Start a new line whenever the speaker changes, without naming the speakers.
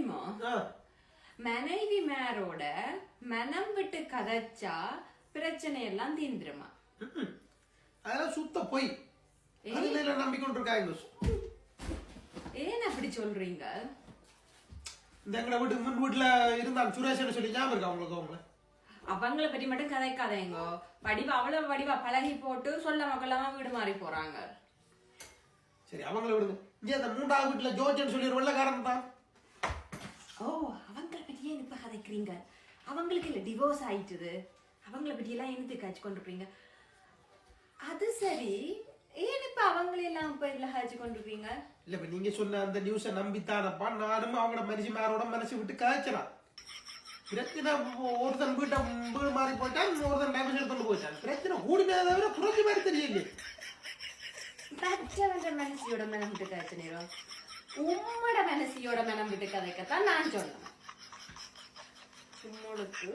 தெரியுமா மனைவி மேரோட மனம் விட்டு கதைச்சா பிரச்சனை எல்லாம் தீந்துருமா
அதெல்லாம் சுத்த போய் நம்பிக்கொண்டிருக்காங்க
ஏன் அப்படி சொல்றீங்க
இந்த எங்களை வீட்டு முன் வீட்டுல இருந்தாங்க சுரேஷன் சொல்லி ஞாபகம் இருக்கா உங்களுக்கு
அவங்கள பத்தி மட்டும் கதைக்காதேங்க வடிவா அவ்வளவு வடிவா பழகி போட்டு சொல்ல மக்களாம வீடு மாறி போறாங்க
சரி அவங்கள விடுங்க இங்க அந்த மூன்றாவது வீட்டுல ஜோர்ஜன் சொல்லி ஒரு வெள்ளக்காரன் தான்
ஓ அவங்கள பத்தியே இப்ப கதைக்கிறீங்க அவங்களுக்கு இல்ல டிவோர்ஸ் ஆயிட்டுது அவங்கள பத்தி எல்லாம் என்னது காய்ச்சி கொண்டிருப்பீங்க அது சரி ஏன் இப்ப அவங்களெல்லாம் இப்ப இதுல காய்ச்சி கொண்டிருப்பீங்க
இல்ல இப்ப நீங்க சொன்ன அந்த நியூஸை நம்பித்தானப்பா நானும் அவங்களோட மனுஷி மேரோட மனசு விட்டு காய்ச்சலாம் பிரச்சனை ஒருத்தன் வீட்டை வீடு மாறி போயிட்டான் ஒருத்தன் டைமஸ் எடுத்துட்டு போயிட்டான் பிரச்சனை கூடுமே தவிர குறைஞ்ச மாதிரி தெரியல
மற்றவன்ற மனசியோட மனம் விட்டு காய்ச்ச நேரம் உம்மோட மனசியோட மனம் விட்டு கதைக்கத்தான் நான் சொன்னேன் உங்களுக்கு